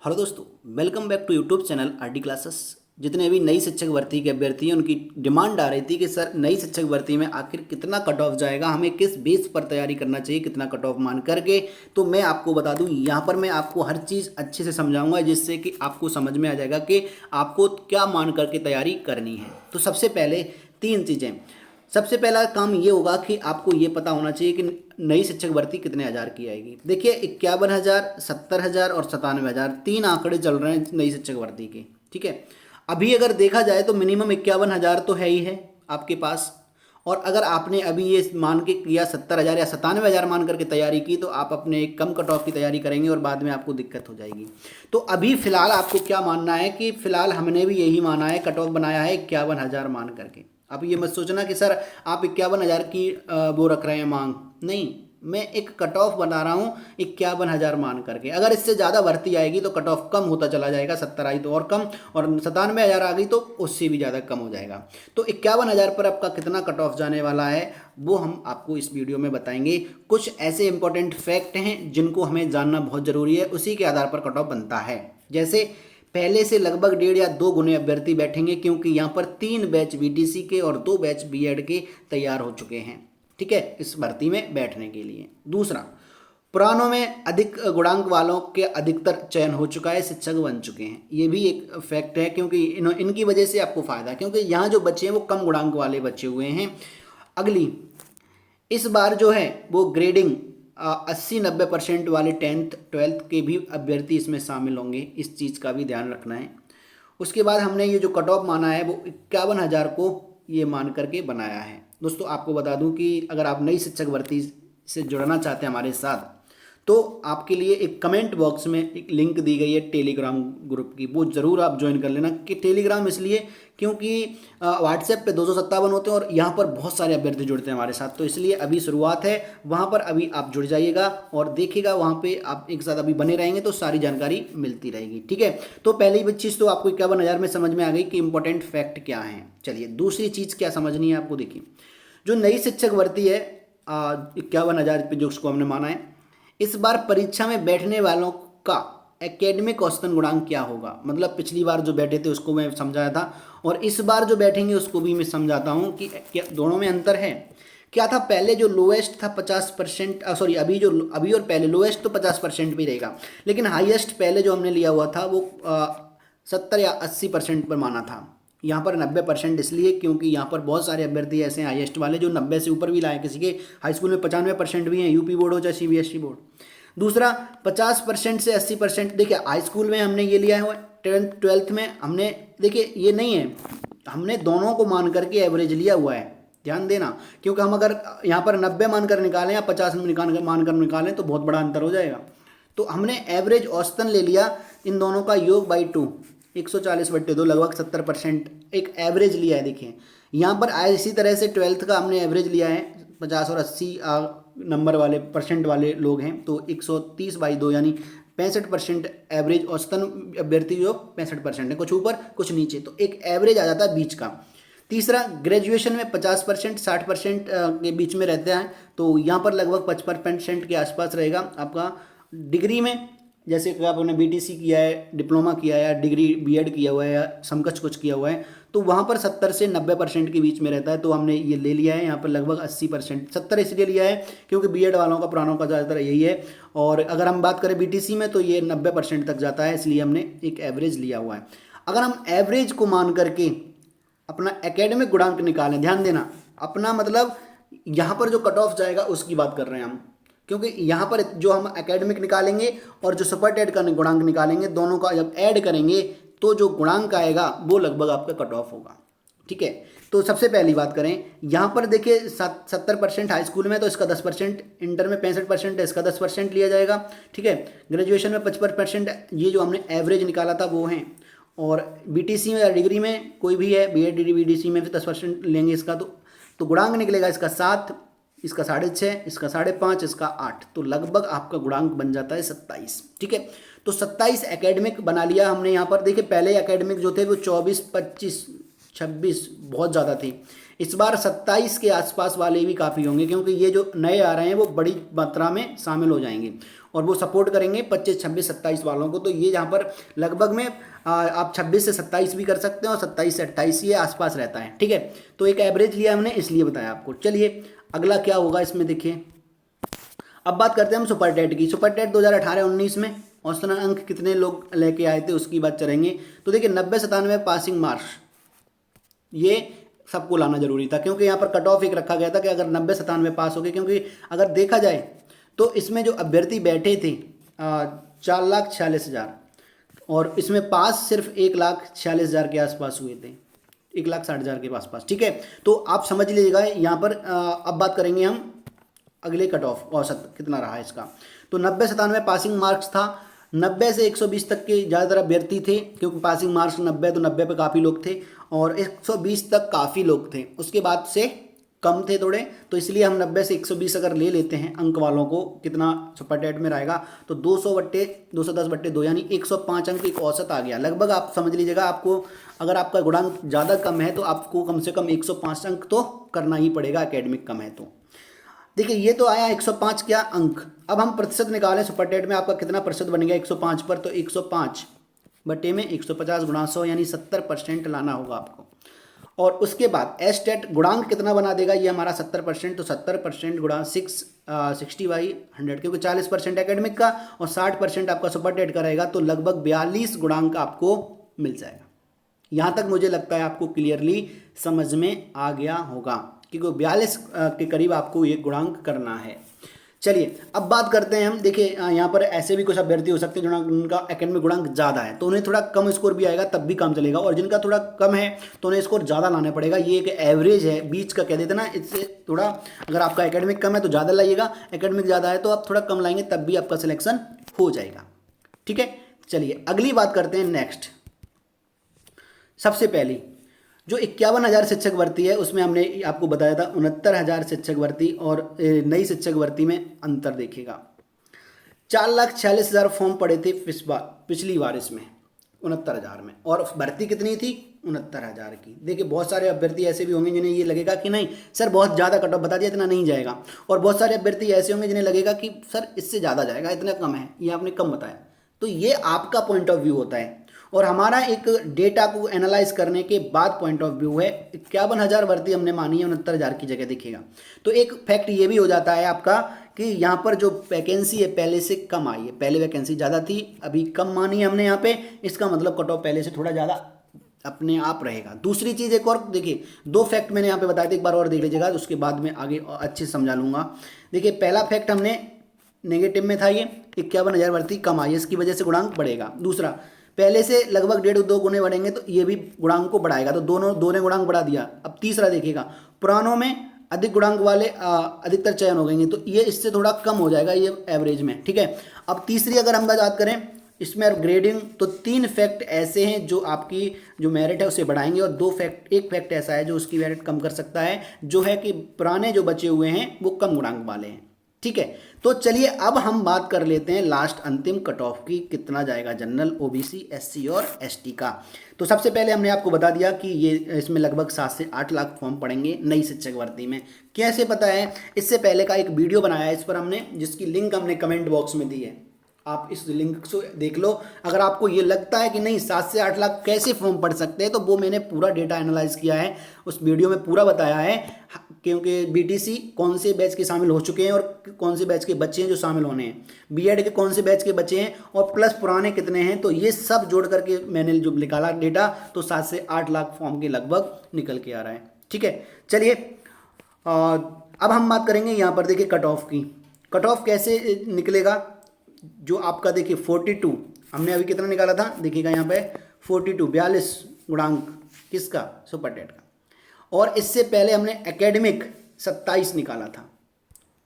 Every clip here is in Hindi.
हेलो दोस्तों, welcome back to YouTube channel RD classes. जितने भी नई शिक्षक भर्ती के अभ्यर्थी हैं उनकी डिमांड आ रही थी कि सर नई शिक्षक भर्ती में आखिर कितना कट ऑफ जाएगा, हमें किस बेस पर तैयारी करना चाहिए, कितना कट ऑफ मान करके। तो मैं आपको बता दूं, यहाँ पर मैं आपको हर चीज़ अच्छे से समझाऊंगा जिससे कि आपको समझ में आ जाएगा कि आपको क्या मान करके तैयारी करनी है। तो सबसे पहले तीन चीज़ें। सबसे पहला काम ये होगा कि आपको ये पता होना चाहिए कि नई शिक्षक भर्ती कितने हज़ार की आएगी। देखिए 51,000, 70,000 और 97,000 तीन आंकड़े चल रहे हैं नई शिक्षक भर्ती के। ठीक है, अभी अगर देखा जाए तो मिनिमम 51,000 तो है ही है आपके पास। और अगर आपने अभी ये मान के किया 70,000 या 97,000 मान करके तैयारी की तो आप अपने एक कम कट ऑफ की तैयारी करेंगे और बाद में आपको दिक्कत हो जाएगी। तो अभी फ़िलहाल आपको क्या मानना है कि फ़िलहाल हमने भी यही माना है, कट ऑफ बनाया है 51,000 मान करके। अब ये मत सोचना कि सर आप 51,000 की वो रख रहे हैं मांग, नहीं, मैं एक कट ऑफ बना रहा हूँ 51,000 मान करके। अगर इससे ज़्यादा भर्ती आएगी तो कट ऑफ कम होता चला जाएगा, 70 आई तो और कम, और 97,000 आ गई तो उससे भी ज़्यादा कम हो जाएगा। तो 51,000 पर आपका कितना कट ऑफ जाने वाला है वो हम आपको इस वीडियो में बताएंगे। कुछ ऐसे इंपॉर्टेंट फैक्ट हैं जिनको हमें जानना बहुत ज़रूरी है, उसी के आधार पर कट ऑफ बनता है। जैसे पहले से लगभग 1.5 या 2 गुने अभ्यर्थी बैठेंगे, क्योंकि यहाँ पर 3 बैच बीटीसी के और 2 बैच बीएड के तैयार हो चुके हैं। ठीक है, इस भर्ती में बैठने के लिए। दूसरा, पुरानों में अधिक गुणांक वालों के अधिकतर चयन हो चुका है, शिक्षक बन चुके हैं। ये भी एक फैक्ट है, क्योंकि इनकी वजह से आपको फायदा है, क्योंकि यहाँ जो बच्चे हैं वो कम गुणांक वाले बचे हुए हैं। अगली, इस बार जो है वो ग्रेडिंग 80-90% वाले 10th 12th के भी अभ्यर्थी इसमें शामिल होंगे, इस चीज़ का भी ध्यान रखना है। उसके बाद हमने ये जो कट ऑफ माना है वो 51,000 को ये मान करके बनाया है। दोस्तों आपको बता दूं कि अगर आप नई शिक्षक भर्ती से जुड़ना चाहते हैं हमारे साथ, तो आपके लिए एक कमेंट बॉक्स में एक लिंक दी गई है टेलीग्राम ग्रुप की, वो ज़रूर आप ज्वाइन कर लेना। कि टेलीग्राम इसलिए क्योंकि व्हाट्सएप पे 257 होते हैं और यहाँ पर बहुत सारे अभ्यर्थी जुड़ते हैं हमारे साथ, तो इसलिए अभी शुरुआत है, वहाँ पर अभी आप जुड़ जाइएगा और देखिएगा, वहाँ पे आप एक साथ अभी बने रहेंगे तो सारी जानकारी मिलती रहेगी। ठीक है, तो पहली चीज़ तो आपको 51,000 में समझ में आ गई कि इंपॉर्टेंट फैक्ट क्या है। चलिए दूसरी चीज़ क्या समझनी है आपको। देखिए जो नई शिक्षक भर्ती है 51,000 पे जो उसको हमने माना है, इस बार परीक्षा में बैठने वालों का एकेडमिक औसतन गुणांक क्या होगा। मतलब पिछली बार जो बैठे थे उसको मैं समझाया था, और इस बार जो बैठेंगे उसको भी मैं समझाता हूँ कि क्या दोनों में अंतर है। क्या था, पहले जो लोएस्ट था 50%, सॉरी अभी और पहले लोएस्ट तो 50% भी रहेगा, लेकिन हाईएस्ट पहले जो हमने लिया हुआ था वो 70 या 80% पर माना था। यहाँ पर 90% इसलिए क्योंकि यहाँ पर बहुत सारे अभ्यर्थी ऐसे हैं हाईएस्ट वाले जो 90 से ऊपर भी लाए, किसी के हाई स्कूल में 95% भी हैं, यूपी बोर्ड हो चाहे सीबीएसई बोर्ड। दूसरा, 50% से 80%। देखिए हाई स्कूल में हमने ये लिया है, 10th 12th में हमने, देखिए ये नहीं है, हमने दोनों को मान करके एवरेज लिया हुआ है, ध्यान देना। क्योंकि हम अगर यहाँ पर 90 मानकर निकालें या 50 मानकर निकालें तो बहुत बड़ा अंतर हो जाएगा। तो हमने एवरेज औसतन ले लिया, इन दोनों का योग बाई 2, 140/2 लगभग 70% एक एवरेज लिया है। देखिए यहाँ पर आए इसी तरह से 12th का हमने एवरेज लिया है, 50 और 80 नंबर वाले परसेंट वाले लोग हैं, तो 130/2 यानी 65% एवरेज औसतन अभ्यर्थी जो 65% है, कुछ ऊपर कुछ नीचे, तो एक एवरेज आ जाता है बीच का। तीसरा, ग्रेजुएशन में 50% 60% के बीच में रहते हैं, तो यहाँ पर लगभग 55% के आसपास रहेगा आपका। डिग्री में जैसे कि आपने बीटीसी किया है, डिप्लोमा किया है, या डिग्री बीएड किया हुआ है, या समकक्ष कुछ किया हुआ है, तो वहाँ पर 70 से 90% के बीच में रहता है, तो हमने ये ले लिया है यहाँ पर लगभग 80%। 70 इसलिए लिया है क्योंकि बीएड वालों का पुरानों का ज़्यादातर यही है, और अगर हम बात करें बीटीसी में तो ये 90% तक जाता है, इसलिए हमने एक एवरेज लिया हुआ है। अगर हम एवरेज को मान करके अपना एकेडमिक गुणांक निकालें, ध्यान देना, अपना मतलब यहाँ पर जो कट ऑफ जाएगा उसकी बात कर रहे हैं हम, क्योंकि यहाँ पर जो हम एकेडमिक निकालेंगे और जो सुपर टेट का गुणांक निकालेंगे, दोनों का जब ऐड करेंगे तो जो गुणांक आएगा वो लगभग आपका कट ऑफ होगा। ठीक है, तो सबसे पहली बात करें, यहाँ पर देखिए 70% हाई स्कूल में तो इसका 10%, इंटर में 65% है, इसका 10% लिया जाएगा। ठीक है, ग्रेजुएशन में 55%, ये जो हमने एवरेज निकाला था वो हैं, और बीटीसी में या डिग्री में कोई भी है, बीएड बीटीसी में 10% लेंगे इसका, तो गुणांक निकलेगा इसका 7, इसका 6.5, इसका 5.5, इसका 8, तो लगभग आपका गुणांक बन जाता है 27। ठीक है, तो 27 एकेडमिक बना लिया हमने यहाँ पर। देखिए पहले एकेडमिक जो थे वो 24, 25, 26 बहुत ज़्यादा थी, इस बार 27 के आसपास वाले भी काफ़ी होंगे, क्योंकि ये जो नए आ रहे हैं वो बड़ी मात्रा में शामिल हो जाएंगे। और वो सपोर्ट करेंगे 25, 26, 27 वालों को। तो ये यहाँ पर लगभग में आप 26 से 27 भी कर सकते हैं और 27 से 28 ये आसपास रहता है, ठीक है। तो एक एवरेज लिया हमने इसलिए बताया आपको। चलिए अगला क्या होगा इसमें देखिए। अब बात करते हैं हम सुपर टेट की। सुपर टेट 2018-19 में औसतन अंक कितने लोग लेके आए थे उसकी बात करेंगे। तो देखिए 90-97 पासिंग मार्क्स ये सबको लाना जरूरी था, क्योंकि यहाँ पर कट ऑफ एक रखा गया था कि अगर 90-97 पास हो गए, क्योंकि अगर देखा जाए तो इसमें जो अभ्यर्थी बैठे थे 4,46,000 और इसमें पास सिर्फ 1,46,000 के आसपास हुए थे, 1,60,000 के आसपास, ठीक है। तो आप समझ लीजिएगा यहाँ पर अब बात करेंगे हम अगले कट ऑफ औसत कितना रहा इसका। तो 90-97 पासिंग मार्क्स था। 90 से 120 तक के ज़्यादातर अभ्यर्थी थे, क्योंकि पासिंग मार्क्स 90, तो 90 पे काफ़ी लोग थे और 120 तक काफ़ी लोग थे। उसके बाद से कम थे थोड़े, तो इसलिए हम 90 से 120 अगर ले लेते हैं अंक वालों को, कितना सुपर टेट में रहेगा तो 210/2 यानी 105 अंक एक औसत आ गया। लगभग आप समझ लीजिएगा, आपको अगर आपका गुणांक ज़्यादा कम है तो आपको कम से कम 105 अंक तो करना ही पड़ेगा, एकेडमिक कम है तो। देखिए ये तो आया 105 क्या अंक। अब हम प्रतिशत निकालें सुपर टेट में आपका कितना प्रतिशत बन गया 105 पर, तो 105 बटे में 150 गुणा 100 यानी 70% लाना होगा आपको। और उसके बाद एस टेट गुणांक कितना बना देगा ये हमारा 70%, तो 70% गुणा 60/100, क्योंकि 40% एकेडमिक का और 60% आपका सुपर टेट का रहेगा, तो लगभग 42 गुणांक आपको मिल जाएगा। यहाँ तक मुझे लगता है आपको क्लियरली समझ में आ गया होगा, क्योंकि 42 के करीब आपको ये गुणांक करना है। चलिए अब बात करते हैं हम। देखिए यहाँ पर ऐसे भी कुछ अभ्यर्थी हो सकते हैं जिनका एकेडमिक गुणांक ज़्यादा है, तो उन्हें थोड़ा कम स्कोर भी आएगा तब भी काम चलेगा, और जिनका थोड़ा कम है तो उन्हें स्कोर ज़्यादा लाना पड़ेगा। ये एक एवरेज है, बीच का कह देते ना, इससे थोड़ा अगर आपका एकेडमिक कम है तो ज़्यादा लाइएगा, एकेडमिक ज़्यादा है तो आप थोड़ा कम लाएंगे तब भी आपका सिलेक्शन हो जाएगा, ठीक है। चलिए अगली बात करते हैं नेक्स्ट। सबसे पहली जो 51,000 शिक्षक भर्ती है उसमें हमने आपको बताया था 69,000 शिक्षक भर्ती और नई शिक्षक भर्ती में अंतर देखिएगा। 4,46,000 फॉर्म पड़े थे पिछली बार इसमें 69,000 में, और भर्ती कितनी थी 69,000 की। देखिए बहुत सारे अभ्यर्थी ऐसे भी होंगे जिन्हें ये लगेगा कि नहीं सर बहुत ज़्यादा कट ऑफ बता दिया, इतना नहीं जाएगा, और बहुत सारे अभ्यर्थी ऐसे होंगे जिन्हें लगेगा कि सर इससे ज़्यादा जाएगा, इतना कम है, ये आपने कम बताया। तो ये आपका पॉइंट ऑफ व्यू होता है, और हमारा एक डेटा को एनालाइज करने के बाद पॉइंट ऑफ व्यू है। 51,000 भर्ती हमने मानी है 69,000 की जगह देखिएगा। तो एक फैक्ट ये भी हो जाता है आपका कि यहाँ पर जो वैकेंसी है पहले से कम आई है, पहले वैकेंसी ज़्यादा थी अभी कम मानी है हमने यहाँ पे, इसका मतलब कट ऑफ पहले से थोड़ा ज़्यादा अपने आप रहेगा। दूसरी चीज़ एक और देखिए, दो फैक्ट मैंने यहाँ पे बताए थे, एक बार और देख लीजिएगा, उसके बाद में आगे अच्छे से समझा लूँगा। देखिए पहला फैक्ट हमने नेगेटिव में था, ये 51,000 भर्ती कम आई है, इसकी वजह से गुणांक बढ़ेगा। दूसरा पहले से लगभग 1.5-2 गुने बढ़ेंगे तो ये भी गुणांक को बढ़ाएगा, तो दो ने गुणांक बढ़ा दिया। अब तीसरा देखिएगा, पुरानों में अधिक गुणांक वाले अधिकतर चयन हो गएंगे, तो ये इससे थोड़ा कम हो जाएगा ये एवरेज में, ठीक है। अब तीसरी अगर हम बात करें इसमें ग्रेडिंग, तो 3 फैक्ट ऐसे हैं जो आपकी जो मेरिट है उसे बढ़ाएंगे, और एक फैक्ट ऐसा है जो उसकी मेरिट कम कर सकता है, जो है कि पुराने जो बचे हुए हैं वो कम गुणांक वाले हैं, ठीक है। तो चलिए अब हम बात कर लेते हैं लास्ट अंतिम कट ऑफ की, कितना जाएगा जनरल, ओबीसी, एससी और एसटी का। तो सबसे पहले हमने आपको बता दिया कि ये इसमें लगभग 7 से 8 लाख फॉर्म पड़ेंगे नई शिक्षक भर्ती में। कैसे पता है, इससे पहले का एक वीडियो बनाया है इस पर हमने, जिसकी लिंक हमने कमेंट बॉक्स में दी है, आप इस लिंक को देख लो। अगर आपको ये लगता है कि नहीं 7 से 8 लाख कैसे फॉर्म पड़ सकते हैं, तो वो मैंने पूरा डेटा एनालाइज किया है, उस वीडियो में पूरा बताया है, क्योंकि बीटीसी कौन से बैच के शामिल हो चुके हैं और कौन से बैच के बच्चे हैं जो शामिल होने हैं, बीएड के कौन से बैच के बच्चे हैं और प्लस पुराने कितने हैं, तो ये सब जोड़ करके मैंने जो निकाला डेटा, तो 7 से 8 लाख फॉर्म के लगभग निकल के आ रहा है, ठीक है। चलिए अब हम बात करेंगे यहाँ पर देखिए कट ऑफ की। कट ऑफ कैसे निकलेगा, जो आपका देखिए 42 हमने अभी कितना निकाला था, देखिएगा यहाँ पे 42 गुणांक किसका, सुपर टेट का, और इससे पहले हमने एकेडमिक 27 निकाला था,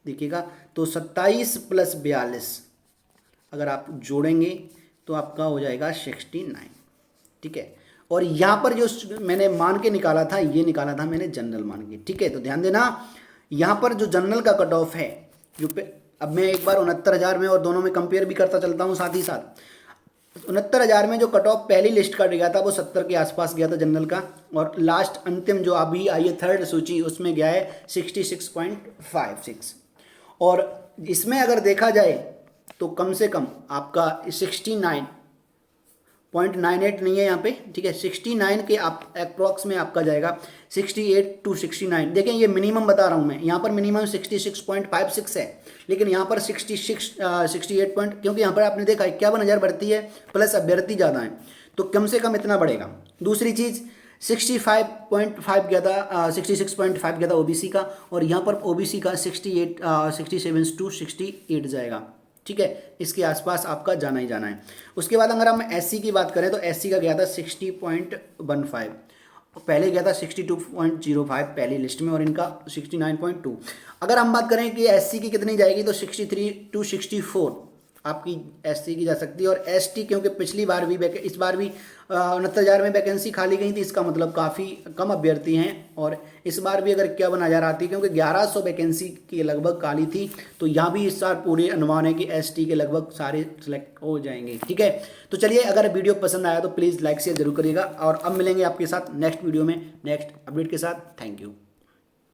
देखिएगा। तो 27 + 42 अगर आप जोड़ेंगे तो आपका हो जाएगा 69, ठीक है। और यहाँ पर जो मैंने मान के निकाला था, ये निकाला था मैंने जनरल मान के, ठीक है। तो ध्यान देना यहाँ पर जो जनरल का कट ऑफ है, जो अब मैं एक बार 69,000 में और दोनों में कंपेयर भी करता चलता हूँ साथ ही साथ। 69,000 में जो कट ऑफ पहली लिस्ट का गया था वो 70 के आसपास गया था जनरल का, और लास्ट अंतिम जो अभी आई है थर्ड सूची उसमें गया है 66.56। और इसमें अगर देखा जाए तो कम से कम आपका 69.98 नहीं है यहाँ पे, ठीक है, 69 के आप अप्रॉक्स में आपका जाएगा 68 to 69। देखें ये मिनिमम बता रहा हूँ मैं, यहाँ पर मिनिमम 66.56 है, लेकिन यहाँ पर 68 पॉइंट, क्योंकि यहाँ पर आपने देखा 51,000 भर्ती है प्लस अभ्यर्थी ज़्यादा है, तो कम से कम इतना बढ़ेगा। दूसरी चीज़ 65.5 गया था, 66.5 गया था ओबीसी का, और यहाँ पर ओबीसी का 67 to 68 जाएगा, ठीक है, इसके आसपास आपका जाना ही जाना है। उसके बाद अगर हम एससी की बात करें तो एससी का गया था 60.15, पहले गया था 62.05 पहली लिस्ट में, और इनका 69.2। अगर हम बात करें कि एससी की कितनी जाएगी तो 63 to 64 आपकी एससी की जा सकती है। और एसटी क्योंकि पिछली बार भी इस बार भी 69,000 में वैकेंसी खाली गई थी, इसका मतलब काफ़ी कम अभ्यर्थी हैं, और इस बार भी अगर 51,000 आती है, क्योंकि 1100 वैकेंसी की लगभग खाली थी, तो यहाँ भी इस बार पूरे अनुमान है कि एसटी के लगभग सारे सिलेक्ट हो जाएंगे, ठीक है। तो चलिए, अगर वीडियो पसंद आया तो प्लीज़ लाइक शेयर जरूर करिएगा, और अब मिलेंगे आपके साथ नेक्स्ट वीडियो में नेक्स्ट अपडेट के साथ। Thank you.